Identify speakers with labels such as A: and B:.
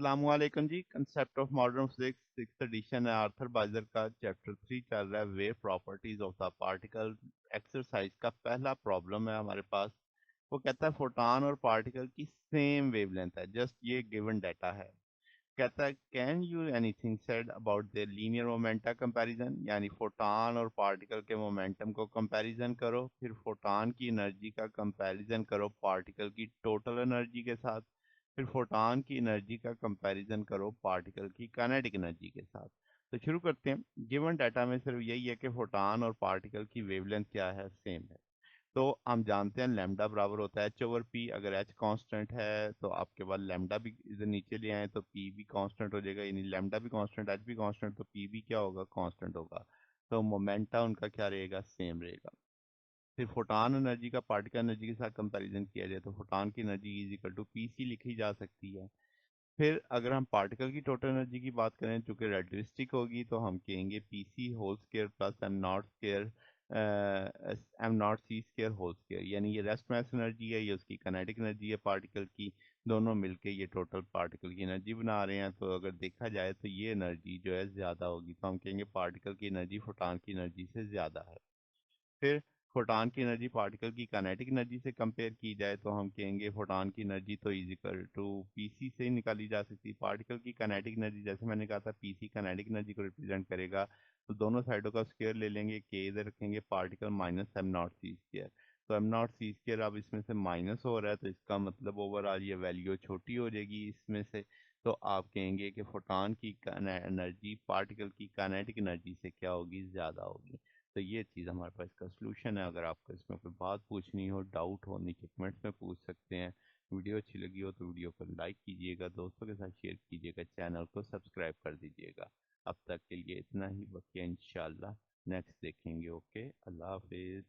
A: अस्सलामुअलैकुम जी। Concept of modern physics six edition है, आर्थर बाइजर का चैप्टर 3 चल रहा है, wave properties of the particle. Exercise का पहला प्रॉब्लम है हमारे पास। वो कहता है फोटॉन और पार्टिकल की सेम वेवलेंथ है, जस्ट ये गिवन डाटा है। कहता है can you anything said about the linear momenta comparison, यानी फोटॉन और पार्टिकल के मोमेंटम को कंपैरिजन करो, फिर फोटॉन की एनर्जी का कंपैरिजन करो पार्टिकल की टोटल एनर्जी के साथ, फिर फोटॉन की एनर्जी का कंपैरिजन करो पार्टिकल की काइनेटिक एनर्जी के साथ। तो शुरू करते हैं। गिवन डाटा में सिर्फ यही है कि फोटॉन और पार्टिकल की वेवलेंथ क्या है, सेम है। तो हम जानते हैं लैम्डा बराबर होता है एच ओवर पी। अगर एच कांस्टेंट है तो आपके पास लैम्डा भी इधर नीचे ले आए तो पी भी कांस्टेंट हो जाएगा, यानी लैम्डा भी कांस्टेंट एच भी कांस्टेंट, तो पी भी क्या होगा, कांस्टेंट होगा। तो मोमेंटा उनका क्या रहेगा, सेम रहेगा। फिर फोटॉन एनर्जी का पार्टिकल एनर्जी के साथ कंपैरिजन किया जाए तो फोटॉन की energy is equal to P C लिखी जा सकती है। फिर अगर हम पार्टिकल की टोटल एनर्जी की बात करें, चूंकि रेलेटिविस्टिक होगी, तो हम कहेंगे P C whole square plus M naught square, M naught C square whole square, यानी ये रेस्ट मास एनर्जी है, ये उसकी काइनेटिक एनर्जी है पार्टिकल की। दोनों मिलके ये टोटल पार्टिकल की एनर्जी बना रहे हैं। तो अगर देखा जाए तो ये एनर्जी जो है ज़्यादा होगी, तो हम कहेंगे पार्टिकल की एनर्जी फोटॉन की एनर्जी से ज़्यादा है। फिर फोटॉन की एनर्जी पार्टिकल की काइनेटिक एनर्जी से कंपेयर की जाए तो हम कहेंगे फोटॉन की एनर्जी तो इज इक्वल टू पीसी से ही निकाली जा सकती है। पार्टिकल की काइनेटिक एनर्जी, जैसे मैंने कहा था, पीसी काइनेटिक एनर्जी को रिप्रेजेंट करेगा। तो दोनों साइडों का स्क्वायर ले लेंगे, के इधर रखेंगे, particle minus M naught C square. तो एम नॉट सी स्क्वायर अब इसमें से माइनस हो रहा है, तो इसका मतलब ओवरऑल ये वैल्यू छोटी हो जाएगी इसमें से। तो आप कहेंगे कि फोटॉन की एनर्जी पार्टिकल की काइनेटिक एनर्जी से क्या होगी, ज़्यादा होगी। तो ये चीज़ हमारे पास इसका सोल्यूशन है। अगर आपको इसमें कोई बात पूछनी हो, डाउट हो, नीचे कमेंट्स में पूछ सकते हैं। वीडियो अच्छी लगी हो तो वीडियो को लाइक कीजिएगा, दोस्तों के साथ शेयर कीजिएगा, चैनल को सब्सक्राइब कर दीजिएगा। अब तक के लिए इतना ही, बाकी इंशाल्लाह नेक्स्ट देखेंगे। ओके, अल्लाह हाफिज़।